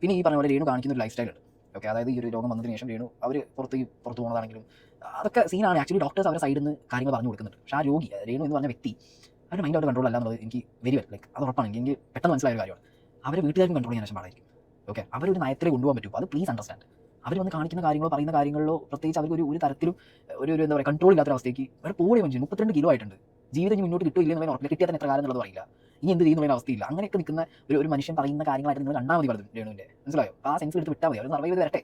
പിന്നെ ഈ പറഞ്ഞ പോലെ രേണു കാണിക്കുന്ന ഒരു ലൈഫ് സ്റ്റൈൽ ഉണ്ട്. ഓക്കെ, അതായത് ഈ ഒരു രോഗം വന്നതിന് ശേഷം രേണു അവർ പുറത്ത് പോകുന്നതാണെങ്കിലും അതൊക്കെ സീനാണ്. ആക്ച്വലി ഡോക്ടേഴ്സ് അവരുടെ സൈഡിൽ നിന്ന് കാര്യങ്ങൾ പറഞ്ഞു കൊടുക്കുന്നുണ്ട്. പക്ഷേ ആ രോഗി രേണു എന്ന് പറഞ്ഞ വ്യക്തി അവരുടെ മൈൻഡ് ഔട്ട് കൺട്രോൾ അല്ല എന്നുള്ളത് എനിക്ക് വെരി വെൽ ലൈക്ക് അത് ഉറപ്പാണ്. എനിക്ക് പെട്ടെന്ന് മനസ്സിലായ ഒരു കാര്യമാണ്. അവരെ വീട്ടുകാർക്കും കൺട്രോൾ ചെയ്യാൻ പാടായിരിക്കും. ഓക്കെ, അവരൊരു നയത്തിലെ കൊണ്ടുപോകാൻ പറ്റും. അത് പ്ലീസ് അണ്ടർസ്റ്റാൻഡ്. അവർ വന്ന് കാണിക്കുന്ന കാര്യങ്ങളോ പറയുന്ന കാര്യങ്ങളിലോ പ്രത്യേകിച്ച് അവർക്ക് ഒരു തരത്തിലും ഒരു എന്താ പറയുക കൺട്രോൾ ഇല്ലാത്തൊരവസ്ഥയ്ക്ക് അവർ പോവുകയും മനുഷ്യൻ 32 കിലോ ആയിട്ടുണ്ട്. ജീവിതം മുന്നോട്ട് കിട്ടില്ല എന്നുള്ളത് ഉറപ്പില്ല. കിട്ടിയാൽ തന്നെ എത്ര കാലം എന്നുള്ളത് അറിയില്ല. ഇനി എന്ത് ചെയ്യുന്ന അവസ്ഥയില്ല. അങ്ങനെയൊക്കെ നിൽക്കുന്ന ഒരു മനുഷ്യൻ പറയുന്ന കാര്യങ്ങളായിട്ട് നിങ്ങൾ കണ്ടാൽ മതി പറഞ്ഞു രേണുവിൻ്റെ. മനസ്സിലായോ? ആ സെൻസ് എടുത്ത് വിട്ടാൽ മതി. അവർ സർവൈവ് ചെയ്ത് വരട്ടെ.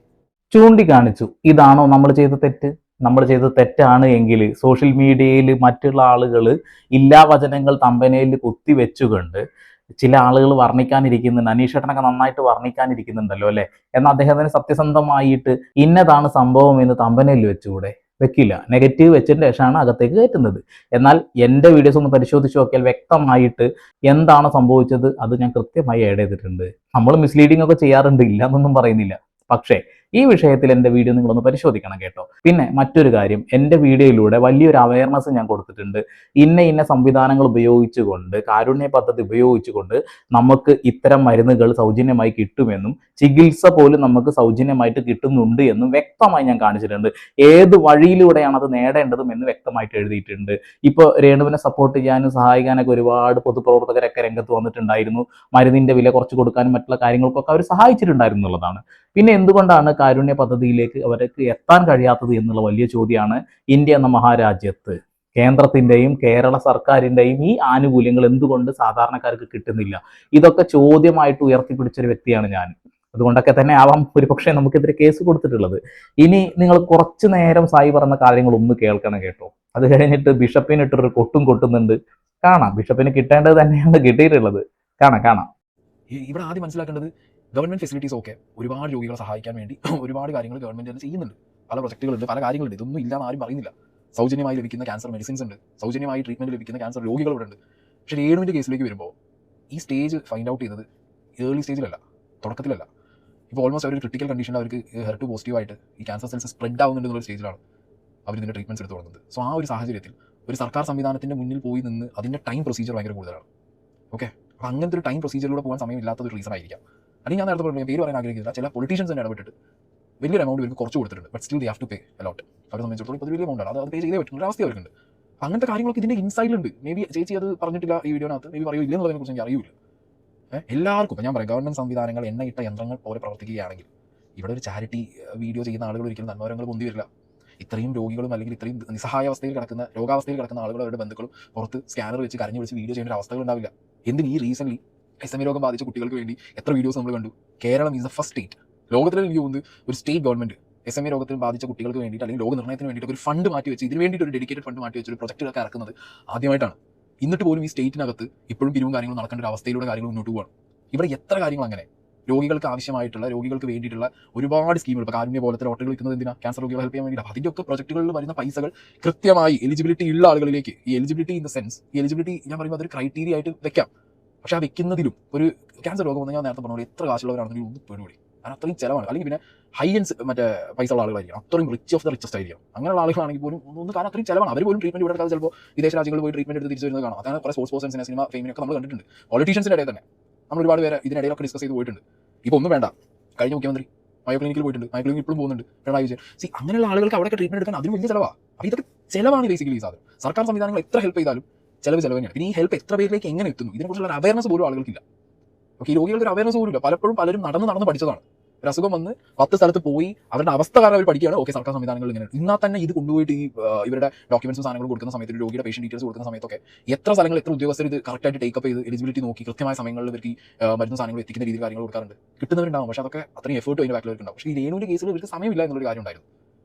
ചൂണ്ടിക്കാണിച്ചു. ഇതാണോ നമ്മൾ ചെയ്ത തെറ്റ്? നമ്മൾ ചെയ്തത് തെറ്റാണ് എങ്കിൽ സോഷ്യൽ മീഡിയയിൽ മറ്റുള്ള ആളുകൾ ഇല്ലാ വചനങ്ങൾ തമ്പനയിൽ കുത്തിവെച്ചുകൊണ്ട് ചില ആളുകൾ വർണ്ണിക്കാനിരിക്കുന്നുണ്ട്. അനീഷേട്ടനൊക്കെ നന്നായിട്ട് വർണ്ണിക്കാനിരിക്കുന്നുണ്ടല്ലോ അല്ലെ? എന്നാൽ അദ്ദേഹത്തിന് സത്യസന്ധമായിട്ട് ഇന്നതാണ് സംഭവം എന്ന് തമ്പനയിൽ വെച്ചുകൂടെ? വെക്കില്ല. നെഗറ്റീവ് വെച്ചതിന് ശേഷമാണ് അകത്തേക്ക് കയറ്റുന്നത്. എന്നാൽ എൻ്റെ വീഡിയോസ് ഒന്ന് പരിശോധിച്ച് നോക്കിയാൽ വ്യക്തമായിട്ട് എന്താണ് സംഭവിച്ചത് അത് ഞാൻ കൃത്യമായി ആഡ് ചെയ്തിട്ടുണ്ട്. നമ്മൾ മിസ്ലീഡിംഗ് ഒക്കെ ചെയ്യാറുണ്ട്, ഇല്ല എന്നൊന്നും പറയുന്നില്ല. പക്ഷേ ഈ വിഷയത്തിൽ എൻ്റെ വീഡിയോ നിങ്ങളൊന്ന് പരിശോധിക്കണം കേട്ടോ. പിന്നെ മറ്റൊരു കാര്യം, എൻ്റെ വീഡിയോയിലൂടെ വലിയൊരു അവയർനെസ് ഞാൻ കൊടുത്തിട്ടുണ്ട്. ഇന്ന സംവിധാനങ്ങൾ ഉപയോഗിച്ചുകൊണ്ട്, കാരുണ്യ പദ്ധതി ഉപയോഗിച്ചുകൊണ്ട് നമുക്ക് ഇത്തരം മരുന്നുകൾ സൗജന്യമായി കിട്ടുമെന്നും ചികിത്സ പോലും നമുക്ക് സൗജന്യമായിട്ട് കിട്ടുന്നുണ്ട് എന്നും വ്യക്തമായി ഞാൻ കാണിച്ചിട്ടുണ്ട്. ഏത് വഴിയിലൂടെയാണ് അത് നേടേണ്ടതും എന്ന് വ്യക്തമായിട്ട് എഴുതിയിട്ടുണ്ട്. ഇപ്പോൾ രേണുവിനെ സപ്പോർട്ട് ചെയ്യാനും സഹായിക്കാനൊക്കെ ഒരുപാട് പൊതുപ്രവർത്തകരൊക്കെ രംഗത്ത് വന്നിട്ടുണ്ടായിരുന്നു. മരുന്നിൻ്റെ വില കുറച്ച് കൊടുക്കാനും മറ്റുള്ള കാര്യങ്ങൾക്കൊക്കെ അവർ സഹായിച്ചിട്ടുണ്ടായിരുന്നു എന്നുള്ളതാണ്. പിന്നെ എന്തുകൊണ്ടാണ് കാരുണ്യ പദ്ധതിയിലേക്ക് അവർക്ക് എത്താൻ കഴിയാത്തത് എന്നുള്ള വലിയ ചോദ്യമാണ്. ഇന്ത്യ എന്ന മഹാരാജ്യത്ത് കേന്ദ്രത്തിൻ്റെയും കേരള സർക്കാരിൻ്റെയും ഈ ആനുകൂല്യങ്ങൾ എന്തുകൊണ്ട് സാധാരണക്കാർക്ക് കിട്ടുന്നില്ല? ഇതൊക്കെ ചോദ്യമായിട്ട് ഉയർത്തിപ്പിടിച്ചൊരു വ്യക്തിയാണ് ഞാൻ. അതുകൊണ്ടൊക്കെ തന്നെ ആവാം ഒരുപക്ഷെ നമുക്കെതിരെ കേസ് കൊടുത്തിട്ടുള്ളത്. ഇനി നിങ്ങൾ കുറച്ചു നേരം സായി പറഞ്ഞ കാര്യങ്ങൾ ഒന്ന് കേൾക്കണം കേട്ടോ. അത് കഴിഞ്ഞിട്ട് ബിഷപ്പിന് ഇട്ടൊരു കൊട്ടും കൊട്ടുന്നുണ്ട്. കാണാം, ബിഷപ്പിന് കിട്ടേണ്ടത് തന്നെയാണ് കിട്ടിയിട്ടുള്ളത്. കാണാം. ഇവിടെ ആദ്യം മനസ്സിലാക്കേണ്ടത് ഗവൺമെന്റ് ഫെസിലിറ്റീസ് ഒക്കെ ഒരുപാട് രോഗികളെ സഹായിക്കാൻ വേണ്ടി ഒരുപാട് കാര്യങ്ങൾ ഗവൺമെന്റ് തന്നെ ചെയ്യുന്നുണ്ട്. പല പ്രൊജക്റ്റുകളുണ്ട്, പല കാര്യങ്ങളുണ്ട്. ഇതൊന്നും ഇല്ലാന്ന് ആരും പറയുന്നില്ല. സൗജന്യമായി ലഭിക്കുന്ന ക്യാൻസർ മെഡിസിൻസ് ഉണ്ട്, സൗജന്യമായി ട്രീറ്റ്മെന്റ് ലഭിക്കുന്ന ക്യാൻസർ രോഗികൾ ഇവിടെ ഉണ്ട്. പക്ഷേ രേണുവിൻ്റെ കേസിലേക്ക് വരുമ്പോൾ ഈ സ്റ്റേജ് ഫൈൻഡ് ഔട്ട് ചെയ്തത് ഏർലി സ്റ്റേജിലല്ല, തുടക്കത്തിലല്ല. ഇപ്പോൾ ഓൾമോസ്റ്റ് അവർ ക്രിട്ടിക്കൽ കണ്ടീഷനിൽ അവർക്ക് HER2 പോസിറ്റീവായിട്ട് ഈ ക്യാൻസർ സെൽസ് സ്പ്രെഡ് ആവുന്നുണ്ടെന്നുള്ള സ്റ്റേജിലാണ് അവർ ഇതിൻ്റെ ട്രീറ്റ്മെൻറ്റ്സ് എടുത്ത് തുടങ്ങുന്നത്. സോ ആ ഒരു സാഹചര്യത്തിൽ ഒരു സർക്കാർ സംവിധാനത്തിൻ്റെ മുന്നിൽ പോയി നിന്ന് അതിൻ്റെ ടൈം പ്രൊസീജിയർ ഭയങ്കര കൂടുതലാണ്. ഓക്കെ, അപ്പോൾ അങ്ങനത്തെ ഒരു ടൈം പ്രൊസീജിയറിലൂടെ പോകാൻ സമയമില്ലാത്തൊരു റീസൺ ആയിരിക്കാം. അല്ലെങ്കിൽ ഞാൻ നേരത്തെ പറഞ്ഞു, പേര് പറയാൻ ആഗ്രഹിക്കുന്നില്ല, ചില പൊളിറ്റീഷ്യൻസ് തന്നെ ഇടപെട്ടിട്ട് വലിയൊരു എമൗണ്ട് ഇവർക്ക് കുറച്ച് കൊടുത്തിട്ടുണ്ട്. But still they have to pay അലോട്ട്. അവരെ സംബന്ധിച്ചിടത്തോളം ഇപ്പോൾ വലിയ എമൗണ്ടാണ്, അത് പേ ചെയ്തേ പറ്റുന്ന അവസ്ഥ അവർക്കുണ്ട്. അങ്ങനത്തെ കാര്യങ്ങളൊക്കെ ഇതിൻ്റെ ഇൻസൈഡിലുണ്ട്. മേ ബി ചേച്ചി അത് പറഞ്ഞിട്ടില്ല ഈ വീഡിയോനകത്ത്, മേ ബി പറയൂ ഇല്ലെന്നുള്ളതിനെ കുറിച്ച് എനിക്ക് അറിയില്ല. എല്ലാവർക്കും ഇപ്പം ഞാൻ പറയാം, ഗവൺമെൻറ് സംവിധാനങ്ങൾ എണ്ണയിട്ട യന്ത്രങ്ങൾ പോലെ പ്രവർത്തിക്കുകയാണെങ്കിൽ ഇവിടെ ഒരു ചാരിറ്റി വീഡിയോ ചെയ്യുന്ന ആളുകൾ ഒരിക്കലും നന്മരങ്ങൾ പൊന്തി വരില്ല. ഇത്രയും രോഗികളും അല്ലെങ്കിൽ ഇത്രയും നിസ്സഹായാവസ്ഥയിൽ കിടക്കുന്ന രോഗാവസ്ഥയിൽ കിടക്കുന്ന ആളുകൾ അവരുടെ ബന്ധുക്കളും പുറത്ത് സ്കാനർ വെച്ച് കരഞ്ഞു വിളിച്ച് വീഡിയോ ചെയ്യേണ്ട അവസ്ഥകൾ ഉണ്ടാവില്ല. എന്തിന് ഈ റീസെൻ്റ്ലി SMA രോഗം ബാധിച്ച കുട്ടികൾക്ക് വേണ്ടി എത്ര വീഡിയോസ് നമ്മൾ കണ്ടു. Keralam is the first state, ലോകത്തിലെ എനിക്ക് തോന്നുന്നത് ഒരു സ്റ്റേറ്റ് ഗവൺമെന്റ് SMA രോഗത്തിൽ ബാധിച്ച കുട്ടികൾക്ക് വേണ്ടിയിട്ട് അല്ലെങ്കിൽ രോഗനിർണ്ണയത്തിന് വേണ്ടിയിട്ട് ഒരു ഫണ്ട് മാറ്റി വെച്ച് ഇതിന് വേണ്ടിയിട്ട് ഒരു ഡെഡിക്കേറ്റഡ് ഫണ്ട് മാറ്റി വെച്ച് ഒരു പ്രൊജക്റ്റൊക്കെ ഇറക്കുന്നത് ആദ്യമായിട്ടാണ്. എന്നിട്ട് പോലും ഈ സ്റ്റേറ്റിനകത്ത് ഇപ്പോഴും പിരിവും കാര്യങ്ങളും നടക്കേണ്ട ഒരു അവസ്ഥയിലൂടെ കാര്യങ്ങൾ മുന്നോട്ട് പോകണം. ഇവിടെ എത്ര കാര്യങ്ങൾ അങ്ങനെ രോഗികൾക്ക് ആവശ്യമായിട്ടുള്ള രോഗികൾക്ക് വേണ്ടിയിട്ടുള്ള ഒരുപാട് സ്കീമുകൾ, ഇപ്പോൾ കാരുണ്യ പോലത്തെ ലോട്ടറികൾ വിൽക്കുന്നത് എന്തിനാ? ക്യാൻസർ രോഗികളെ ഹെൽപ്പ് ചെയ്യാൻ വേണ്ടിയിട്ട്. അതിൻ്റെ ഒക്കെ പ്രൊജക്റ്റുകളിൽ വരുന്ന പൈസകൾ കൃത്യമായി എലിജിബിലിറ്റി ഉള്ള ആളുകളിലേക്ക്, ഈ എലിജിബിലിറ്റി ഇൻ ദ സെൻസ്, ഈ എലിജിബിലിറ്റി ഞാൻ പറയുമ്പോൾ അതൊരു ക്രൈറ്റീരിയ ആയിട്ട് വെക്കാം. പക്ഷേ ആ വെക്കുന്നതിലും ഒരു ക്യാൻസർ രോഗം വന്ന് ഞാൻ നേരത്തെ പറഞ്ഞ എത്ര കാശുള്ളവരാണെങ്കിലും ഒന്ന് പേടിപൊടി, കാരണം അത്രയും ചിലവാണ്. അല്ലെങ്കിൽ പിന്നെ ഹൈ എൻഡ് മറ്റേ പൈസ ഉള്ള ആളുകളായിരിക്കും, അത്രയും റിച്ച് ഓഫ് ദ റിച്ചസ്റ്റ് ആയിരിക്കും. അങ്ങനെയുള്ള ആളുകളാണെങ്കിൽ പോലും ഒന്ന് കാരണം അത്രയും ചിലവാണ്. അവർ പോലും ട്രീറ്റ്മെന്റ് ഇവിടെ എടുക്കാതെ ചിലപ്പോൾ വിദേശ രാജ്യങ്ങളിൽ പോയി ട്രീറ്റ്മെന്റ് എടുത്ത് തിരിച്ചു വരുന്നത് കാണാം. അതാണ് കുറേ സ്പോർട്സ് പേഴ്സൺസിനെ, സിനിമ ഫെയിമിനൊക്കെ നമ്മൾ കണ്ടിട്ടുണ്ട്. പൊളിറ്റീഷ്യൻസിൻ്റെ ഇടയിൽ തന്നെ നമ്മൾ ഒരുപാട് പേരെ ഇതിനിടയിലൊക്കെ ഡിസ്കസ് ചെയ്ത് പോയിട്ടുണ്ട്. ഇപ്പോൾ ഒന്നും വേണ്ട, കഴിഞ്ഞ മുഖ്യമന്ത്രി മയോ ക്ലിനിക്കിൽ പോയിട്ടുണ്ട്, മയോ ക്ലിനിക് ഇപ്പോഴും പോകുന്നുണ്ട്, പിണറായി വിജയൻ. അങ്ങനെയുള്ള ആളുകൾക്ക് അവിടെ ട്രീറ്റ്മെന്റ് എടുക്കാൻ അതിന് വലിയ ചിലവാണ്. അപ്പോൾ ഇതൊക്കെ ചിലവാണ് ബേസിക്കലി ഈ സാധനം. സർക്കാർ സംവിധാനങ്ങൾ എത്ര ഹെൽപ്പ് ചെയ്താലും ചിലവ് തന്നെയാണ്. പിന്നെ ഈ ഹെൽപ്പ് എത്ര പേരിലേക്ക് എങ്ങനെ എത്തുന്നു ഇതിനെക്കുറിച്ചുള്ള അവയർനെസ് പോലും ആളുകൾക്കില്ല. ഓക്കെ, ഈ രോഗികളുടെ ഒരു അവയർനെസ് പോലും ഇല്ല. പലപ്പോഴും പലരും നടന്ന് പഠിച്ചതാണ്. ഒരു അസുഖം വന്ന് 10 സ്ഥലത്ത് പോയി അവരുടെ അവസ്ഥ കാരണം അവർ പഠിക്കുകയാണ്. ഓക്കെ, സർക്കാർ സംവിധാനങ്ങൾ ഇങ്ങനെ എന്നാൽ തന്നെ ഇത് കൊണ്ടുപോയിട്ട് ഈ ഇവരുടെ ഡോക്യുമെന്റ്സും സാധനങ്ങളും കൊടുക്കുന്ന സമയത്ത്, രോഗിയുടെ പേഷ്യൻ ഡീറ്റെയിൽസ് കൊടുക്കുന്ന സമയത്തൊക്കെ എത്ര സ്ഥലങ്ങൾ, എത്ര ഉദ്യോഗസ്ഥർ ഇത് കറക്റ്റായിട്ട് ടേക്കപ്പ് ചെയ്ത് എലിജിബിലിറ്റി നോക്കി കൃത്യമായ സമയങ്ങളിൽ ഇവർക്ക് മരുന്ന് സാധനങ്ങൾ എത്തിക്കുന്ന രീതിയിൽ കാര്യങ്ങൾ കൊടുക്കാറുണ്ട്. കിട്ടുന്നവരുണ്ടാവും, പക്ഷേ അതൊക്കെ അത്രയും എഫേർട്ട് അതിൻ്റെ ബാക്കിൽ ഉണ്ടാവും. പക്ഷേ ഈ രേണുവിൻ്റെ കേസിൽ ഇവർക്ക് സമയമില്ല എന്നുള്ളൊരു കാര്യം ഉണ്ടായിരുന്നു.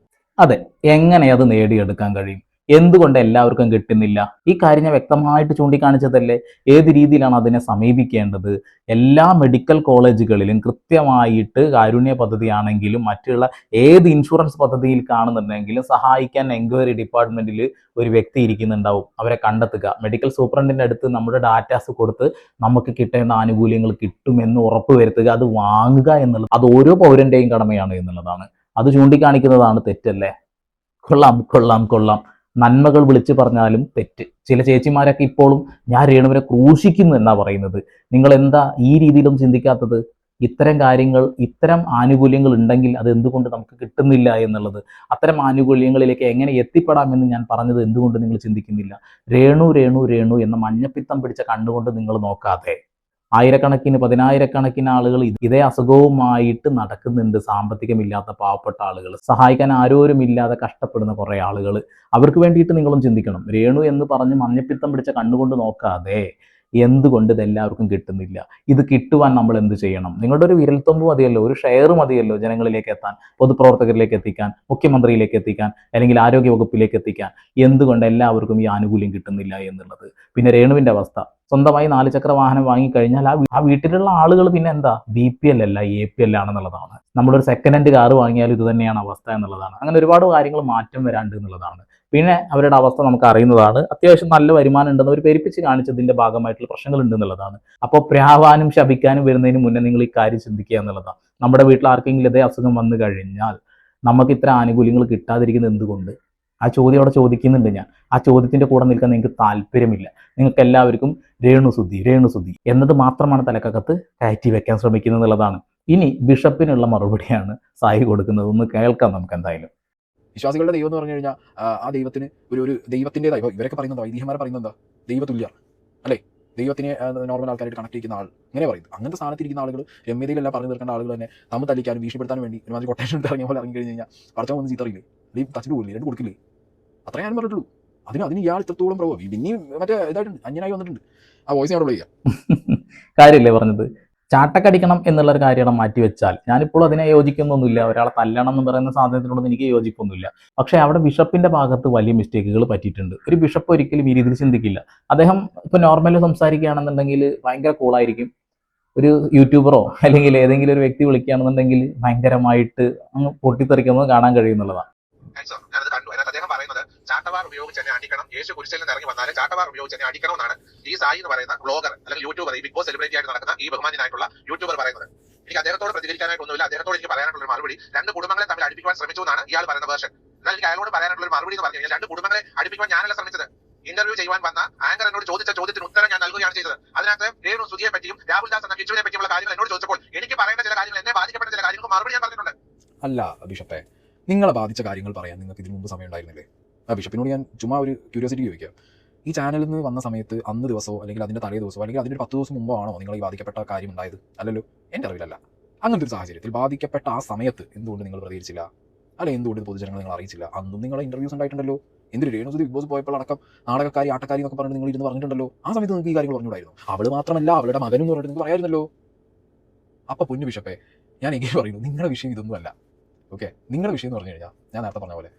അതെ, എങ്ങനെ അത് നേടിയെടുക്കാൻ കഴിയും? എന്തുകൊണ്ട് എല്ലാവർക്കും കിട്ടുന്നില്ല? ഈ കാര്യം ഞാൻ വ്യക്തമായിട്ട് ചൂണ്ടിക്കാണിച്ചതല്ലേ. ഏത് രീതിയിലാണ് അതിനെ സമീപിക്കേണ്ടത്? എല്ലാ മെഡിക്കൽ കോളേജുകളിലും കൃത്യമായിട്ട് കാരുണ്യ പദ്ധതിയാണെങ്കിലും മറ്റുള്ള ഏത് ഇൻഷുറൻസ് പദ്ധതിയിൽ കാണുന്നുണ്ടെങ്കിലും സഹായിക്കാൻ എൻക്വയറി ഡിപ്പാർട്ട്മെന്റിൽ ഒരു വ്യക്തി ഇരിക്കുന്നുണ്ടാവും. അവരെ കണ്ടെത്തുക, മെഡിക്കൽ സൂപ്രണ്ടിൻ്റെ അടുത്ത് നമ്മുടെ ഡാറ്റാസ് കൊടുത്ത് നമുക്ക് കിട്ടേണ്ട ആനുകൂല്യങ്ങൾ കിട്ടുമെന്ന് ഉറപ്പുവരുത്തുക, അത് വാങ്ങുക എന്നുള്ളത് അത് ഓരോ പൗരന്റെയും കടമയാണ് എന്നുള്ളതാണ്. അത് ചൂണ്ടിക്കാണിക്കുന്നതാണ് തെറ്റല്ലേ? കൊള്ളാം. നന്മകൾ വിളിച്ചു പറഞ്ഞാലും തെറ്റ്. ചില ചേച്ചിമാരൊക്കെ ഇപ്പോഴും ഞാൻ രേണുവിനെ ക്രൂശിക്കുന്നു എന്നാ പറയുന്നത്. നിങ്ങൾ എന്താ ഈ രീതിയിലൊന്നും ചിന്തിക്കാത്തത്? ഇത്തരം കാര്യങ്ങൾ, ഇത്തരം ആനുകൂല്യങ്ങൾ ഉണ്ടെങ്കിൽ അത് എന്തുകൊണ്ട് നമുക്ക് കിട്ടുന്നില്ല എന്നുള്ളത്, അത്തരം ആനുകൂല്യങ്ങളിലേക്ക് എങ്ങനെ എത്തിപ്പെടാമെന്ന് ഞാൻ പറഞ്ഞത് എന്തുകൊണ്ട് നിങ്ങൾ ചിന്തിക്കുന്നില്ല? രേണു രേണു രേണു എന്ന മഞ്ഞപ്പിത്തം പിടിച്ച കണ്ണുകൊണ്ട് നിങ്ങൾ നോക്കാതെ ആയിരക്കണക്കിന്, പതിനായിരക്കണക്കിന് ആളുകൾ ഇതേ അസുഖവുമായിട്ട് നടക്കുന്നുണ്ട്. സാമ്പത്തികമില്ലാത്ത പാവപ്പെട്ട ആളുകൾ, സഹായിക്കാൻ ആരോരുമില്ലാതെ കഷ്ടപ്പെടുന്ന കുറേ ആളുകൾ. അവർക്ക് വേണ്ടിയിട്ട് നിങ്ങളും ചിന്തിക്കണം. രേണു എന്ന് പറഞ്ഞ് മഞ്ഞപ്പിത്തം പിടിച്ച കണ്ണുകൊണ്ട് നോക്കാതെ എന്തുകൊണ്ട് ഇതെല്ലാവർക്കും കിട്ടുന്നില്ല? ഇത് കിട്ടുവാൻ നമ്മൾ എന്ത് ചെയ്യണം? നിങ്ങളുടെ ഒരു വിരൽത്തുമ്പ് മതിയല്ലോ, ഒരു ഷെയർ മതിയല്ലോ ജനങ്ങളിലേക്ക് എത്താൻ, പൊതുപ്രവർത്തകരിലേക്ക് എത്തിക്കാൻ, മുഖ്യമന്ത്രിയിലേക്ക് എത്തിക്കാൻ, അല്ലെങ്കിൽ ആരോഗ്യ വകുപ്പിലേക്ക് എത്തിക്കാൻ. എന്തുകൊണ്ട് എല്ലാവർക്കും ഈ ആനുകൂല്യം കിട്ടുന്നില്ല എന്നുള്ളത്. പിന്നെ രേണുവിൻ്റെ അവസ്ഥ, സ്വന്തമായി 4 ചക്ര വാഹനം വാങ്ങിക്കഴിഞ്ഞാൽ ആ വീട്ടിലുള്ള ആളുകൾ പിന്നെ എന്താ BPL അല്ല APL ആണെന്നുള്ളതാണ്. നമ്മളൊരു സെക്കൻഡ് ഹാൻഡ് കാറ് വാങ്ങിയാൽ ഇത് തന്നെയാണ് അവസ്ഥ എന്നുള്ളതാണ്. അങ്ങനെ ഒരുപാട് കാര്യങ്ങൾ മാറ്റം വരാണ്ട് എന്നുള്ളതാണ്. പിന്നെ അവരുടെ അവസ്ഥ നമുക്ക് അറിയുന്നതാണ്. അത്യാവശ്യം നല്ല വരുമാനം ഉണ്ടെന്ന് അവർ പെരുപ്പിച്ച് കാണിച്ചതിന്റെ ഭാഗമായിട്ടുള്ള പ്രശ്നങ്ങൾ ഉണ്ട് എന്നുള്ളതാണ്. അപ്പോൾ പ്രാവാനും ശപിക്കാനും വരുന്നതിന് മുന്നേ നിങ്ങൾ ഈ കാര്യം ചിന്തിക്കുക എന്നുള്ളതാണ്. നമ്മുടെ വീട്ടിൽ ആർക്കെങ്കിലും ഇതേ അസുഖം വന്നു കഴിഞ്ഞാൽ നമുക്ക് ഇത്ര ആനുകൂല്യങ്ങൾ കിട്ടാതിരിക്കുന്നത് എന്തുകൊണ്ട്? ആ ചോദ്യം അവിടെ ചോദിക്കുന്നുണ്ട് ഞാൻ. ആ ചോദ്യത്തിന്റെ കൂടെ നിൽക്കാൻ നിങ്ങൾക്ക് താല്പര്യമില്ല. നിങ്ങൾക്ക് എല്ലാവർക്കും രേണുസുദ്ധി എന്നത് മാത്രമാണ് തലക്കകത്ത് കയറ്റി വെക്കാൻ ശ്രമിക്കുന്നത് എന്നുള്ളതാണ്. ഇനി ബിഷപ്പിനുള്ള മറുപടിയാണ് സായി കൊടുക്കുന്നത്. ഒന്ന് കേൾക്കാം നമുക്ക് എന്തായാലും. വിശ്വാസികളുടെ ദൈവം എന്ന് പറഞ്ഞു കഴിഞ്ഞാൽ ആ ദൈവത്തിന് ഒരു ദൈവത്തിൻ്റെതായി, ഇവരൊക്കെ പറയുന്നത് വൈദികന്മാരെ പറയുന്നത് എന്താ? ദൈവതുല്യ അല്ലേ? ദൈവത്തിനെ നോർമൽ ആൾക്കാരായിട്ട് കണക്ട് ചെയ്യുന്ന ആൾ ഇങ്ങനെ പറയുന്നത്. അങ്ങനത്തെ സ്ഥാനത്തിരിക്കുന്ന ആളുകൾ, രമ്യതയിലെല്ലാം പറഞ്ഞു തീർക്കേണ്ട ആളുകൾ തന്നെ തമ്മിൽ തല്ലിക്കാനും ഭീഷണിപ്പെടുത്താനും വേണ്ടി ഒരുമാതിരി കൊട്ടേഷൻ ഇറങ്ങിയ പോലെ ഇറങ്ങി കഴിഞ്ഞ് കഴിഞ്ഞാൽ പടച്ചവൻ ഒന്നും ചീത്തറിയില്ലേ? അല്ലെങ്കിൽ തച്ചിട്ട് പോകില്ലേ? രണ്ട് കൊടുക്കില്ലേ? അത്രേ ഞാൻ പറഞ്ഞിട്ടുള്ളൂ. അതിന് ഇയാൾ ഇത്രത്തോളം പ്രഭവ പിന്നെയും മറ്റേ ഇതായിട്ടുണ്ട്, അന്യനായി വന്നിട്ടുണ്ട്. ആ വോയിസ് ഞാൻ ചെയ്യാം. കാര്യമില്ലേ പറഞ്ഞത്? ചാട്ടക്കടിക്കണം എന്നുള്ളൊരു കാര്യം മാറ്റി വെച്ചാൽ ഞാനിപ്പോൾ അതിനെ യോജിക്കുന്നൊന്നുമില്ല. ഒരാളെ തല്ലണം എന്ന് പറയുന്ന സാധനത്തിനോടൊന്നും എനിക്ക് യോജിപ്പൊന്നുമില്ല. പക്ഷേ അവിടെ ബിഷപ്പിന്റെ ഭാഗത്ത് വലിയ മിസ്റ്റേക്കുകൾ പറ്റിയിട്ടുണ്ട്. ഒരു ബിഷപ്പ് ഒരിക്കലും ഈ രീതിയിൽ ചിന്തിക്കില്ല. അദ്ദേഹം ഇപ്പൊ നോർമലി സംസാരിക്കുകയാണെന്നുണ്ടെങ്കിൽ ഭയങ്കര കൂളായിരിക്കും. ഒരു യൂട്യൂബറോ അല്ലെങ്കിൽ ഏതെങ്കിലും ഒരു വ്യക്തി വിളിക്കുകയാണെന്നുണ്ടെങ്കിൽ ഭയങ്കരമായിട്ട് അങ്ങ് പൊട്ടിത്തെറിക്കുന്നത് കാണാൻ കഴിയുന്നുള്ളതാണ്. ഞാനത് കണ്ടു. അതിനകത്ത് അദ്ദേഹം പറയുന്നത് ചാട്ടവാർ ഉപയോഗിച്ച് തന്നെ അടിക്കണം, യേശു കുരിശിൽ നിന്ന് ഇറങ്ങി വന്നാലും ചാട്ടവാർ ഉപയോഗിച്ച് തന്നെ അടിക്കണം എന്നാണ് ഈ സായി എന്ന് പറയുന്ന ബ്ലോഗർ അല്ലെങ്കിൽ യൂട്യൂബർ, ഈ ബിഗ് ബോസ് സെലിബ്രിറ്റി ആയിട്ട് നടക്കുന്ന ഈ ബഹുമാനായിട്ടുള്ള യൂട്യൂബർ പറയുന്നത്. എനിക്ക് അദ്ദേഹത്തോട് പ്രതികരിക്കാനായിട്ടൊന്നുമില്ല. അദ്ദേഹത്തോട് എനിക്ക് പറയാനുള്ള മറുപടി, 2 കുടുംബങ്ങളെ തമ്മിൽ അടുപ്പിക്കാൻ ശ്രമിച്ചു എന്നാണ് ഇയാൾ പറയുന്ന വേർഷൻ. എന്നാൽ എനിക്ക് അയാളോട് പറയാനുള്ള മറുപടി എന്ന് പറഞ്ഞു കഴിഞ്ഞാൽ 2 കുടുംബങ്ങളെ അടുപ്പിക്കാൻ ഞാനല്ല ശ്രമിച്ചത്. ഇന്റർവ്യൂ ചെയ്യുവാൻ വന്ന ആങ്കർ എന്നോട് ചോദിച്ച ചോദ്യത്തിന് ഉത്തരം ഞാൻ നൽകുകയാണ് ചെയ്തത്. അതിനകത്ത് രേണു സുധിയെ പറ്റിയും രാഹുൽ ദാസ് എന്ന കിച്ചുവിനെ പറ്റിയുള്ള കാര്യങ്ങൾ എന്നോട് ചോദിച്ചപ്പോൾ എനിക്ക് പറയേണ്ട ചില കാര്യങ്ങൾ, എന്നെ ബാധിക്കപ്പെട്ട ചില കാര്യങ്ങൾക്ക് മറുപടി ഞാൻ പറഞ്ഞിട്ടുണ്ട്. അല്ല ബിഷപ്പേ, നിങ്ങളെ ബാധിച്ച കാര്യങ്ങൾ പറയാൻ നിങ്ങൾക്ക് ഇതിനു മുമ്പ് സമയം ഉണ്ടായിരുന്നില്ലേ? ആ ബിഷപ്പിനോട് ഞാൻ ചുമ്മാ ഒരു ക്യൂരിയോസിറ്റി ചോദിക്കാം. ഈ ചാനലിൽ നിന്ന് വന്ന സമയത്ത് അന്ന് ദിവസമോ അല്ലെങ്കിൽ അതിൻ്റെ തലേ ദിവസമോ അല്ലെങ്കിൽ അതിൻ്റെ 10 ദിവസം മുമ്പോ ആണോ നിങ്ങൾ ഈ ബാധിക്കപ്പെട്ട കാര്യം ഉണ്ടായത്? അല്ലല്ലോ, എൻ്റെ അറിവിലല്ല. അങ്ങനത്തെ ഒരു സാഹചര്യത്തിൽ ബാധിക്കപ്പെട്ട ആ സമയത്ത് എന്തുകൊണ്ട് നിങ്ങൾ പ്രതികരിച്ചില്ല? അല്ലെ എന്തുകൊണ്ട് പൊതുജനങ്ങൾ നിങ്ങൾ അറിയിച്ചില്ല? അന്നും നിങ്ങളെ ഇന്റർവ്യൂസ് ഉണ്ടായിട്ടുണ്ടല്ലോ. എന്തൊരു രേണുസുധി ബിഗ് ബോസ് പോയപ്പോൾ അടക്കം നാടകക്കാരി ആട്ടക്കാരി എന്നൊക്കെ പറഞ്ഞിട്ട് നിങ്ങൾ ഇരുന്ന് പറഞ്ഞിട്ടുണ്ടല്ലോ. ആ സമയത്ത് നിങ്ങൾക്ക് ഈ കാര്യങ്ങൾ പറഞ്ഞുകൂടായിരുന്നു? അവള് മാത്രമല്ല അവളുടെ മകനും എന്ന് പറഞ്ഞിട്ട് നിങ്ങൾക്ക് പറയായിരുന്നല്ലോ. അപ്പൊ പൊന്നു ബിഷപ്പേ, ഞാൻ എങ്ങനെ പറയുന്നു, നിങ്ങളുടെ വിഷയം ഇതൊന്നുമല്ല. ഓക്കെ, നിങ്ങളുടെ വിഷയം എന്ന് പറഞ്ഞു കഴിഞ്ഞാൽ ഞാൻ നേരത്തെ പറഞ്ഞ പോലെ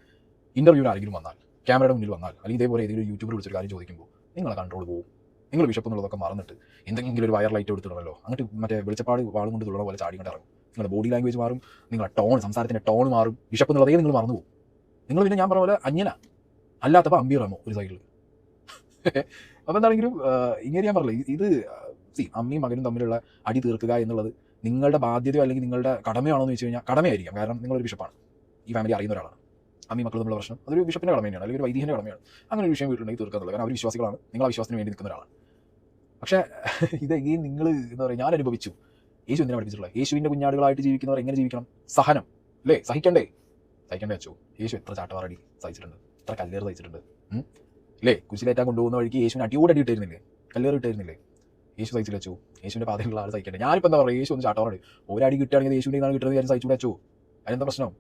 ഇന്റർവ്യൂവിൽ ആരെങ്കിലും വന്നാൽ, ക്യാമറയുടെ മുന്നിൽ വന്നാൽ, അല്ലെങ്കിൽ ഇതേപോലെ ഏതെങ്കിലും യൂട്യൂബർ വിളിച്ചൊരു കാര്യം ചോദിക്കുമ്പോൾ നിങ്ങളെ കൺട്രോൾ പോകും. നിങ്ങൾ ബിഷപ്പ് എന്നുള്ളതൊക്കെ മറന്നിട്ട് എന്തെങ്കിലും ഒരു വയർ ലൈറ്റ് എടുത്തിടണമല്ലോ, അങ്ങോട്ട് മറ്റേ വെളിച്ചപ്പാട് വാളും കൊണ്ട് തുള്ളണ പോലെ ചാടി കൊണ്ട് ഇറങ്ങും. നിങ്ങളുടെ ബോഡി ലാംഗ്വേജ് മാറും, നിങ്ങളുടെ ടോൺ, സംസാരത്തിൻ്റെ ടോൺ മാറും. ബിഷപ്പ് എന്നുള്ളതേ നിങ്ങൾ മറന്നു പോകും. നിങ്ങൾ പിന്നെ ഞാൻ പറഞ്ഞ പോലെ അന്യന അല്ലാത്തപ്പോൾ അമ്പീറമോ ഒരു സൈഡിൽ. അപ്പോൾ എന്താണെങ്കിലും ഇങ്ങനെ ഞാൻ പറഞ്ഞില്ല, ഇത് അമ്മയും മകനും തമ്മിലുള്ള അടി തീർക്കുക എന്നുള്ളത് നിങ്ങളുടെ ബാധ്യതയോ അല്ലെങ്കിൽ നിങ്ങളുടെ കടമയാണോ എന്ന് വെച്ച് കഴിഞ്ഞാൽ കടമയായിരിക്കാം. കാരണം നിങ്ങളൊരു ബിഷപ്പാണ്, ഈ ഫാമിലി അറിയുന്ന ഒരാളാണ്. അമ്മയും മക്കളും തമ്മിലുള്ള പ്രശ്നം അതൊരു ബിഷപ്പിൻ്റെ കടമ തന്നെയാണ്, അല്ലെങ്കിൽ ഒരു വൈദികൻ്റെ കടമയാണ്. അങ്ങനെ ഒരു വിഷയം വീട്ടിലുണ്ടെങ്കിൽ തീർക്കുക എന്നുള്ളത്. കാരണം അവർ വിശ്വാസികളാണ്, നിങ്ങൾ ആ വിശ്വാസത്തിന് വേണ്ടി നിൽക്കുന്ന ഒരാളാണ്. പക്ഷേ ഇതെങ്കിലും നിങ്ങൾ എന്താ പറയുക, ഞാൻ അനുഭവിച്ചു. യേശു എന്തിനാണ് പഠിപ്പിച്ചിട്ടുള്ളത്? യേശുവിൻ്റെ കുഞ്ഞാടുകളായിട്ട് ജീവിക്കുന്നവർ എങ്ങനെ ജീവിക്കണം? സഹനം അല്ലേ? സഹിക്കണ്ടേ അച്ചോ. യേശു എത്ര ചാട്ടവാറടി സഹിച്ചിട്ടുണ്ട്, എത്ര കല്ലേറ് സഹിച്ചിട്ടുണ്ട് അല്ലേ? കുരിശിലേറ്റാൻ കൊണ്ടുപോകുന്ന വഴിക്ക് യേശുവിന് അടിയോടെ അടി ഇട്ടായിരുന്നില്ലേ? കല്ലേറ് ഇട്ടായിരുന്നില്ലേ? യേശു സഹിച്ചില്ല അച്ചോ. യേശുവിൻ്റെ പാതയിലുള്ള ആൾ സഹിക്കണ്ടേ? ഞാനിപ്പോൾ എന്താ പറയുക, യേശു ഒന്ന് ചാട്ടവാറടി ഒരടി കിട്ടുകയാണെങ്കിൽ യേശുവിൻ്റെ നിന്നാണ് കിട്ടുന്നത്, ഞാൻ സഹിച്ചൂടെ അച്ചോ? അതിനെന്താ പ്രശ്നം?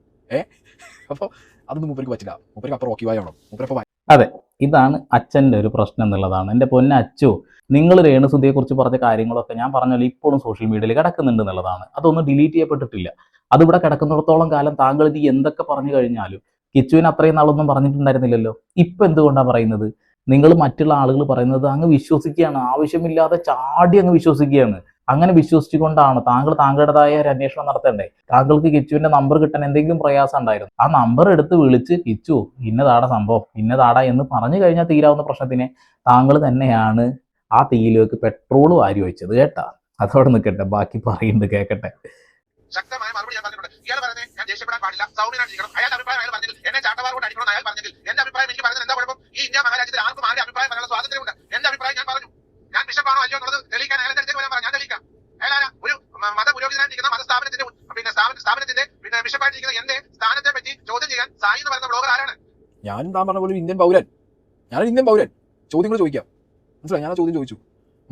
അപ്പോൾ അതൊന്നും മൂപ്പർക്ക് പറ്റില്ല. മൂപ്പർക്ക് അപ്പുറം ഓക്കിവായ വേണം. മൂപ്പരപ്പോൾ അതെ, ഇതാണ് അച്ഛൻ്റെ ഒരു പ്രശ്നം എന്നുള്ളതാണ്. എൻ്റെ പൊന്ന അച്ചു, നിങ്ങൾ രേണുസുധിയെ കുറിച്ച് പറഞ്ഞ കാര്യങ്ങളൊക്കെ ഞാൻ പറഞ്ഞാൽ ഇപ്പോഴും സോഷ്യൽ മീഡിയയിൽ കിടക്കുന്നുണ്ട് എന്നുള്ളതാണ്. അതൊന്നും ഡിലീറ്റ് ചെയ്യപ്പെട്ടിട്ടില്ല. അതിവിടെ കിടക്കുന്നിടത്തോളം കാലം താങ്കൾ ഇത് എന്തൊക്കെ പറഞ്ഞു കഴിഞ്ഞാലും കിച്ചുവിന് അത്രയും നാളൊന്നും പറഞ്ഞിട്ടുണ്ടായിരുന്നില്ലല്ലോ. ഇപ്പം എന്തുകൊണ്ടാണ് പറയുന്നത്? നിങ്ങൾ മറ്റുള്ള ആളുകൾ പറയുന്നത് അങ്ങ് വിശ്വസിക്കുകയാണ്, ആവശ്യമില്ലാതെ ചാടി അങ്ങ് വിശ്വസിക്കുകയാണ്. അങ്ങനെ വിശ്വസിച്ചുകൊണ്ടാണ് താങ്കളുടേതായ ഒരു അന്വേഷണം നടത്തേണ്ടേ. താങ്കൾക്ക് കിച്ചുവിന്റെ നമ്പർ കിട്ടാൻ എന്തെങ്കിലും പ്രയാസം ഉണ്ടായിരുന്നു? ആ നമ്പർ എടുത്ത് വിളിച്ച് കിച്ചു ഇന്നതാടാ സംഭവം, ഇന്നതാടാ എന്ന് പറഞ്ഞു കഴിഞ്ഞാൽ തീരാവുന്ന പ്രശ്നത്തിനെ താങ്കൾ തന്നെയാണ് ആ തീയിലേക്ക് പെട്രോൾ വാരി വെച്ചത് കേട്ടാ. അതോടെ നിൽക്കട്ടെ, ബാക്കി പറയുന്നുണ്ട് കേൾക്കട്ടെ. ശക്തമായ മറുപടി ഞാൻ പറഞ്ഞിട്ടുണ്ട്. ഇയാൾ പറഞ്ഞത് ഞാൻ ദേഷ്യപ്പെടാൻ പാടില്ല, സൗമ്യനാണ് ഇരിക്കണം. അയാളുടെ അഭിപ്രായം അയാൾ പറഞ്ഞെങ്കിൽ, എന്നെ ചാട്ടവാർ കൊണ്ട് അടിക്കണം അയാൾ പറഞ്ഞെങ്കിൽ എന്റെ അഭിപ്രായം എനിക്ക് പറഞ്ഞത് എന്താ കുഴപ്പം? ഈ ഇന്ത്യ മഹാരാജ്യത്തിൽ ആർക്കും ആരുടെ അഭിപ്രായം പറയാനുള്ള സ്വാതന്ത്ര്യമുണ്ട്. എന്റെ അഭിപ്രായം ഞാൻ പറഞ്ഞു. ഞാൻ ബിഷപ്പാണോ അല്ലയോ എന്നുള്ളത് തെളിയിക്കാൻ അയാൾ അടുത്തേക്ക് വരാൻ പറഞ്ഞു, ഞാൻ തെളിയിക്കാം. അയാളാരാ? ഒരു മതപുരോഹിതനായിരിക്കുന്ന മതസ്ഥാപനത്തിന്റെ സ്ഥാപനത്തിന്റെ ബിഷപ്പായിട്ടിരിക്കുന്ന എന്റെ സ്ഥാനത്തെ പറ്റി ചോദ്യം ചെയ്യാൻ സായി എന്ന് പറയുന്ന ബ്ലോഗർ ആരാണ്? ഞാനും താൻ പറഞ്ഞ പോലെ ഒരു ഇന്ത്യൻ പൗരൻ, ഞാനൊരു ഇന്ത്യൻ പൗരൻ. ചോദ്യങ്ങൾ ചോദിക്കാം, മനസ്സിലായി? ഞാൻ ആ ചോദ്യം ചോദിച്ചു.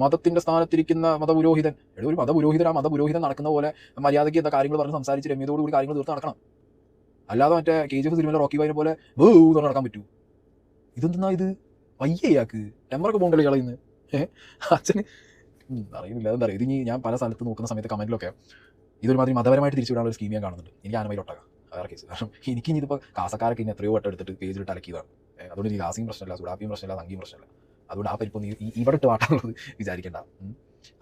മതത്തിന്റെ സ്ഥാനത്തിരിക്കുന്ന മതപുരോഹിതൻ, ഒരു മതപുരോഹിതൻ ആ മതപുരോഹിതൻ നടക്കുന്ന പോലെ മര്യാദയ്ക്ക് എന്താ കാര്യങ്ങൾ പറഞ്ഞ് സംസാരിച്ച് രമ്യതയോടുകൂടി കാര്യങ്ങൾ തീർത്ത് നടക്കണം. അല്ലാതെ മറ്റേ KGF സിനിമയിലെ റോക്കി ബായിനെ പോലെ നടക്കാൻ പറ്റൂ? ഇതെന്തെന്നാ ഇത്? വയ്യയാക്ക് ടെമ്പറൊക്കെ പോകണ്ടല്ലേ കളയുന്നു. അച്ഛന് അറിയുന്നില്ല എന്താ പറയുക. ഇത് ഞാൻ പല സ്ഥലത്ത് നോക്കുന്ന സമയത്ത് കമന്റിലൊക്കെ ഇതൊരുമാതിരി മതപരമായിട്ട് തിരിച്ചുവിടാനുള്ള ഒരു സ്കീം ഞാൻ കാണുന്നുണ്ട്. എനിക്ക് ആനമയിൽ ഒട്ടക വേറെ കേസ്. കാരണം എനിക്ക് ഇതിപ്പോൾ കാസക്കാരൊക്കെ ഇനി എത്രയോ വട്ടം എടുത്തിട്ട് പേജിലിട്ട് അലക്കിയതാണ്. അതുകൊണ്ട് ഈ ലാസിയും പ്രശ്നമില്ല, സുഡാപ്പിയും പ്രശ്നമില്ല, തങ്കിയും പ്രശ്നമില്ല. അതുകൊണ്ട് ആ പരിപ്പൊന്നും ഇവിടെ ഇട്ട് വാട്ടാനുള്ളത് വിചാരിക്കേണ്ട.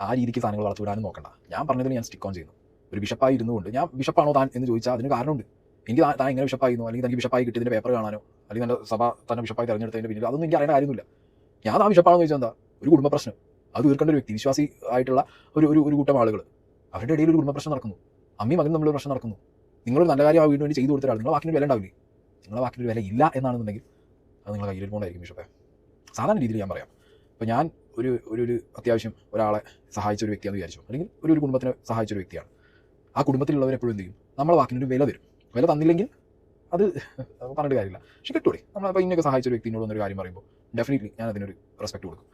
ആ രീതിക്ക് സാധനങ്ങൾ വളർത്തുവിടാനും നോക്കണ്ട. ഞാൻ പറഞ്ഞതിൽ ഞാൻ സ്റ്റിക്ക് ഓൺ ചെയ്യുന്നു. ഒരു ബിഷപ്പായി ഇരുന്നുകൊണ്ട് ഞാൻ ബിഷപ്പാണോ താൻ എന്ന് ചോദിച്ചാൽ അതിന് കാരണമുണ്ട്. എനിക്ക് താൻ എങ്ങനെ ബിഷപ്പായിരുന്നു, അല്ലെങ്കിൽ തനിക്ക് ബിഷപ്പായി കിട്ടിയതിൻ്റെ പേപ്പർ കാണാനോ, അല്ലെങ്കിൽ എൻ്റെ സഭ തന്നെ ബിഷപ്പായി തിരഞ്ഞെടുത്തതിൻ്റെ പിന്നിൽ അതൊന്നും എനിക്ക് അറിയേണ്ട കാര്യമില്ല. ഞാൻ ആ ബിഷപ്പാണെന്ന് ചോദിച്ചാൽ എന്താ, ഒരു കുടുംബ പ്രശ്നം അത് തീർക്കേണ്ട ഒരു വ്യക്തി, വിശ്വാസി ആയിട്ടുള്ള ഒരു കൂട്ടം ആളുകൾ, അവരുടെ ഇടയിൽ ഒരു കുടുംബ പ്രശ്നം നടക്കുന്നു. അമ്മയും മകനും തമ്മിലൊരു പ്രശ്നം നടക്കുന്നു. നിങ്ങളൊരു നല്ല കാര്യം ആ വീടിന് വേണ്ടി ചെയ്തു കൊടുത്ത ഒരാൾ, നിങ്ങളെ വാക്കിന് വില ഉണ്ടാവില്ലേ? നിങ്ങളെ വാക്കിന് വില ഇല്ല എന്നാണെന്നുണ്ടെങ്കിൽ അത് നിങ്ങളെ കയ്യിലിരിക്കൊണ്ടായിരിക്കും ബിഷപ്പേ. സാധാരണ രീതിയിൽ ഞാൻ പറയാം. ഇപ്പോൾ ഞാൻ ഒരു അത്യാവശ്യം ഒരാളെ സഹായിച്ച ഒരു വ്യക്തിയാണെന്ന് വിചാരിച്ചു, അല്ലെങ്കിൽ ഒരു കുടുംബത്തിനെ സഹായിച്ച ഒരു വ്യക്തിയാണ്. ആ കുടുംബത്തിലുള്ളവർ എപ്പോഴും എന്ത് ചെയ്യും, നമ്മളെ വാക്കിനൊരു വില തരും. വില തന്നില്ലെങ്കിൽ അത് പറഞ്ഞിട്ട് കാര്യമില്ല. പക്ഷെ കിട്ടൂടെ, നമ്മളിപ്പോൾ ഇന്നൊക്കെ സഹായിച്ച ഒരു വ്യക്തിനോട് വന്നൊരു കാര്യം പറയുമ്പോൾ ഡെഫിനറ്റ്ലി ഞാൻ അതിനൊരു റെസ്പെക്ട് കൊടുക്കും.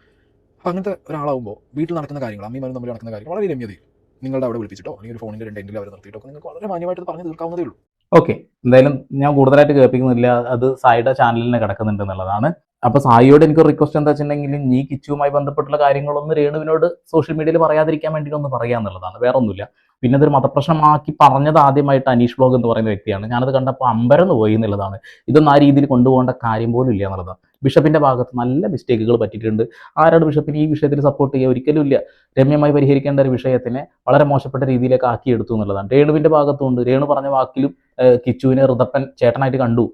അപ്പോൾ അങ്ങനത്തെ ഒരാളാകുമ്പോൾ വീട്ടിൽ നടക്കുന്ന കാര്യങ്ങൾ, അമ്മയും മകനും തമ്മിൽ നടക്കുന്ന കാര്യങ്ങൾ വളരെ രമ്യതയും നിങ്ങളുടെ അവിടെ വിളിപ്പിച്ചിട്ടോ അല്ലെങ്കിൽ ഒരു ഫോണിൻ്റെ 2 എൻഡിൽ അവർ നിർത്തിയിട്ടോ നിങ്ങൾക്ക് വളരെ മാന്യമായിട്ട് പറഞ്ഞ് തീർക്കാവുന്നതേ ഉള്ളൂ. ഓക്കെ, എന്തായാലും ഞാൻ കൂടുതലായിട്ട് കേൾപ്പിക്കുന്നില്ല, അത് സായിയുടെ ചാനലിന് കിടക്കുന്നുണ്ട് എന്നുള്ളതാണ്. അപ്പൊ സായിയോട് എനിക്ക് റിക്വസ്റ്റ് എന്താ വെച്ചിട്ടുണ്ടെങ്കിൽ, നീ കിച്ചുവുമായി ബന്ധപ്പെട്ടുള്ള കാര്യങ്ങളൊന്നും രേണുവിനോട് സോഷ്യൽ മീഡിയയിൽ പറയാതിരിക്കാൻ വേണ്ടി ഒന്ന് പറയാന്നുള്ളതാണ്, വേറെ ഒന്നുമില്ല. പിന്നെ അതൊരു മതപ്രശ്നമാക്കി പറഞ്ഞത് ആദ്യമായിട്ട് അനീഷ് ബ്ലോഗ് എന്ന് പറയുന്ന വ്യക്തിയാണ്. ഞാനത് കണ്ടപ്പോൾ അമ്പരന്ന് പോയി എന്നുള്ളതാണ്. ഇതൊന്നും ആ രീതിയിൽ കൊണ്ടുപോകേണ്ട കാര്യം പോലും ഇല്ല എന്നുള്ളതാണ്. ബിഷപ്പിന്റെ ഭാഗത്ത് നല്ല മിസ്റ്റേക്കുകൾ പറ്റിയിട്ടുണ്ട്. ആരാണ് ബിഷപ്പിന് ഈ വിഷയത്തിൽ സപ്പോർട്ട് ചെയ്യുക? ഒരിക്കലും ഇല്ല. രമ്യമായി പരിഹരിക്കേണ്ട ഒരു വിഷയത്തിനെ വളരെ മോശപ്പെട്ട രീതിയിലേക്ക് ആക്കിയെടുത്തു എന്നുള്ളതാണ്. രേണുവിന്റെ ഭാഗത്തുണ്ട്. രേണു പറഞ്ഞ വാക്കിലും കിച്ചുവിനെ ഋതപ്പൻ ചേട്ടനായിട്ട് കണ്ടു.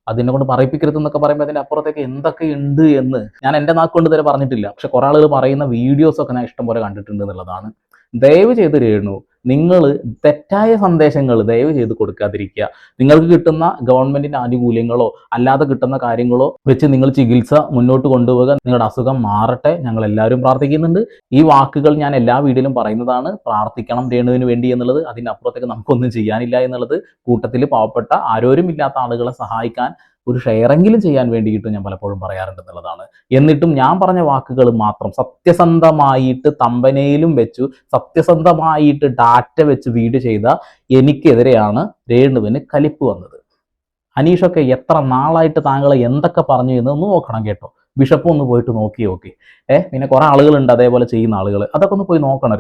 അതിനെ കൊണ്ട് പറയിപ്പിക്കരുത് എന്നൊക്കെ പറയുമ്പോൾ അതിന്റെ അപ്പുറത്തേക്ക് എന്തൊക്കെ ഉണ്ട് എന്ന് ഞാൻ എൻ്റെ നാക്കുകൊണ്ട് ഇതുവരെ പറഞ്ഞിട്ടില്ല. പക്ഷെ കുറെ ആളുകൾ പറയുന്ന വീഡിയോസൊക്കെ ഞാൻ ഇഷ്ടംപോലെ കണ്ടിട്ടുണ്ട് എന്നുള്ളതാണ്. ദയവ് ചെയ്ത് രേണു, നിങ്ങൾ തെറ്റായ സന്ദേശങ്ങൾ ദയവ് ചെയ്ത് കൊടുക്കാതിരിക്കുക. നിങ്ങൾക്ക് കിട്ടുന്ന ഗവൺമെന്റിന്റെ ആനുകൂല്യങ്ങളോ അല്ലാതെ കിട്ടുന്ന കാര്യങ്ങളോ വെച്ച് നിങ്ങൾ ചികിത്സ മുന്നോട്ട് കൊണ്ടുപോകുക. നിങ്ങളുടെ അസുഖം മാറട്ടെ, ഞങ്ങൾ എല്ലാവരും പ്രാർത്ഥിക്കുന്നുണ്ട്. ഈ വാക്കുകൾ ഞാൻ എല്ലാ വീഡിയോയിലും പറയുന്നതാണ്. പ്രാർത്ഥിക്കണം രേണുവിന് വേണ്ടി എന്നുള്ളത്. അതിനപ്പുറത്തേക്ക് നമുക്കൊന്നും ചെയ്യാനില്ല എന്നുള്ളത്. കൂട്ടത്തിൽ പാവപ്പെട്ട ആരോരും ഇല്ലാത്ത ആളുകളെ സഹായിക്കാൻ ഒരു ഷെയറെങ്കിലും ചെയ്യാൻ വേണ്ടിയിട്ട് ഞാൻ പലപ്പോഴും പറയാറുണ്ട് എന്നുള്ളതാണ്. എന്നിട്ടും ഞാൻ പറഞ്ഞ വാക്കുകൾ മാത്രം സത്യസന്ധമായിട്ട് തമ്പനയിലും വെച്ചു, സത്യസന്ധമായിട്ട് ഡാറ്റ വെച്ച് വീഡിയോ ചെയ്ത എനിക്കെതിരെയാണ് രേണുവിന് കലിപ്പ് വന്നത്. അനീഷൊക്കെ എത്ര നാളായിട്ട് താങ്കളെ എന്തൊക്കെ പറഞ്ഞു എന്നൊന്ന് നോക്കണം കേട്ടോ. ബിഷപ്പ് ഒന്ന് പോയിട്ട് നോക്കി. പിന്നെ കുറെ ആളുകളുണ്ട് അതേപോലെ ചെയ്യുന്ന ആളുകൾ, അതൊക്കെ ഒന്ന് പോയി നോക്കണം.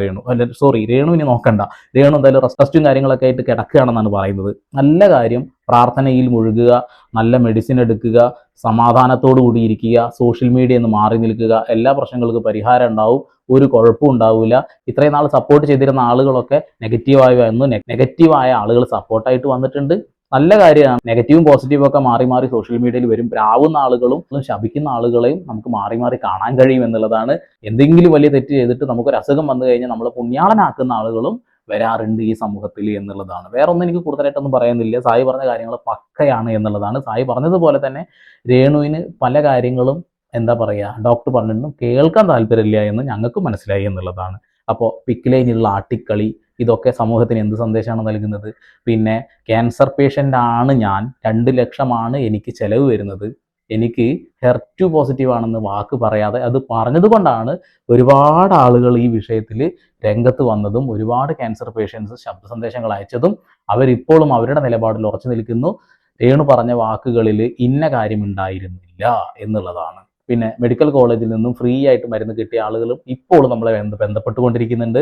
രേണുവിനെ നോക്കണ്ട. രേണു എന്തായാലും റെസ്റ്റും കാര്യങ്ങളൊക്കെ ആയിട്ട് കിടക്കുകയാണെന്നാണ് പറയുന്നത്. നല്ല കാര്യം, പ്രാർത്ഥനയിൽ മുഴുകുക, നല്ല മെഡിസിൻ എടുക്കുക, സമാധാനത്തോടു കൂടി ഇരിക്കുക, സോഷ്യൽ മീഡിയ എന്ന് മാറി നിൽക്കുക. എല്ലാ പ്രശ്നങ്ങൾക്കും പരിഹാരം ഉണ്ടാവും, ഒരു കുഴപ്പവും ഉണ്ടാവില്ല. ഇത്രയും നാൾ സപ്പോർട്ട് ചെയ്തിരുന്ന ആളുകളൊക്കെ നെഗറ്റീവായ ആളുകൾ സപ്പോർട്ടായിട്ട് വന്നിട്ടുണ്ട്. നല്ല കാര്യമാണ്. നെഗറ്റീവും പോസിറ്റീവും ഒക്കെ മാറി മാറി സോഷ്യൽ മീഡിയയിൽ വരും. പ്രാവുന്ന ആളുകളും ശപിക്കുന്ന ആളുകളെയും നമുക്ക് മാറി മാറി കാണാൻ കഴിയും എന്നുള്ളതാണ്. എന്തെങ്കിലും വലിയ തെറ്റ് ചെയ്തിട്ട് നമുക്കൊരു അസുഖം വന്നു കഴിഞ്ഞാൽ നമ്മൾ പുണ്യാളനാക്കുന്ന ആളുകളും വരാറുണ്ട് ഈ സമൂഹത്തിൽ എന്നുള്ളതാണ്. വേറെ ഒന്നും എനിക്ക് കൂടുതലായിട്ടൊന്നും പറയുന്നില്ല. സായി പറഞ്ഞ കാര്യങ്ങൾ പക്കയാണ് എന്നുള്ളതാണ്. സായി പറഞ്ഞതുപോലെ തന്നെ രേണുവിന് പല കാര്യങ്ങളും എന്താ പറയുക, ഡോക്ടർ പറഞ്ഞിട്ടും കേൾക്കാൻ താല്പര്യമില്ല എന്ന് ഞങ്ങൾക്ക് മനസ്സിലായി എന്നുള്ളതാണ്. അപ്പോൾ പിക്കിലൈനുള്ള ആട്ടിക്കളി, ഇതൊക്കെ സമൂഹത്തിന് എന്ത് സന്ദേശമാണ് നൽകുന്നത്? പിന്നെ ക്യാൻസർ പേഷ്യൻ്റ് ആണ് ഞാൻ, 2 ലക്ഷമാണ് എനിക്ക് ചെലവ് വരുന്നത്, എനിക്ക് HER2 പോസിറ്റീവ് ആണെന്ന് വാക്ക് പറയാതെ അത് പറഞ്ഞതുകൊണ്ടാണ് ഒരുപാട് ആളുകൾ ഈ വിഷയത്തിൽ രംഗത്ത് വന്നതും ഒരുപാട് ക്യാൻസർ പേഷ്യൻസ് ശബ്ദ സന്ദേശങ്ങൾ അയച്ചതും അവരിപ്പോഴും അവരുടെ നിലപാടിൽ ഉറച്ചു നിൽക്കുന്നു. രേണു പറഞ്ഞ വാക്കുകളിൽ ഇന്ന കാര്യം ഉണ്ടായിരുന്നില്ല എന്നുള്ളതാണ്. പിന്നെ മെഡിക്കൽ കോളേജിൽ നിന്നും ഫ്രീ ആയിട്ട് മരുന്ന് കിട്ടിയ ആളുകളും ഇപ്പോൾ നമ്മളെ ബന്ധപ്പെട്ടുകൊണ്ടിരിക്കുന്നുണ്ട്.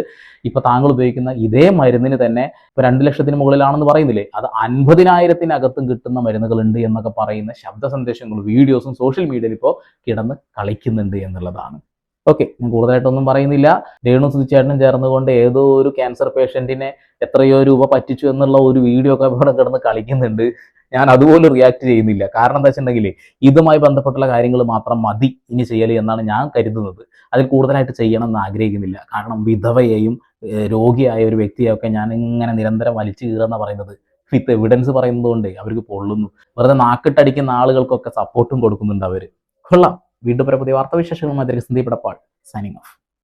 ഇപ്പൊ താങ്കൾ ഉപയോഗിക്കുന്ന ഇതേ മരുന്നിന് തന്നെ ഇപ്പൊ 2 ലക്ഷത്തിന് മുകളിലാണെന്ന് പറയുന്നില്ലേ, അത് 50,000-നകത്തും കിട്ടുന്ന മരുന്നുകളുണ്ട് എന്നൊക്കെ പറയുന്ന ശബ്ദ സന്ദേശങ്ങളും വീഡിയോസും സോഷ്യൽ മീഡിയയിൽ ഇപ്പോൾ കിടന്ന് കളിക്കുന്നുണ്ട് എന്നുള്ളതാണ്. ഓക്കെ, ഞാൻ കൂടുതലായിട്ടൊന്നും പറയുന്നില്ല. രേണു സുധിച്ചേട്ടനും ചേർന്നുകൊണ്ട് ഏതോ ഒരു ക്യാൻസർ പേഷ്യന്റിനെ എത്രയോ രൂപ പറ്റിച്ചു എന്നുള്ള ഒരു വീഡിയോ ഒക്കെ ഇവിടെ കിടന്ന് കളിക്കുന്നുണ്ട്. ഞാൻ അതുപോലെ റിയാക്ട് ചെയ്യുന്നില്ല. കാരണം എന്താ വെച്ചിട്ടുണ്ടെങ്കിൽ ഇതുമായി ബന്ധപ്പെട്ടുള്ള കാര്യങ്ങൾ മാത്രം മതി ഇനി ചെയ്യൽ എന്നാണ് ഞാൻ കരുതുന്നത്. അതിൽ കൂടുതലായിട്ട് ചെയ്യണം എന്ന് ആഗ്രഹിക്കുന്നില്ല. കാരണം വിധവയെയും രോഗിയായ ഒരു വ്യക്തിയൊക്കെ ഞാൻ ഇങ്ങനെ നിരന്തരം വലിച്ചു കീറുന്ന പറയുന്നത് വിത്ത് എവിഡൻസ് പറയുന്നത് കൊണ്ട് അവർക്ക് പൊള്ളുന്നു. വെറുതെ നാക്കിട്ടടിക്കുന്ന ആളുകൾക്കൊക്കെ സപ്പോർട്ടും കൊടുക്കുന്നുണ്ട് അവർ. കൊള്ളാം. വീണ്ടും പുതിയ വാർത്താവിശേഷങ്ങളുമായി സന്ദീപ് എടപ്പാൾ സൈനിങ് ഓഫ്.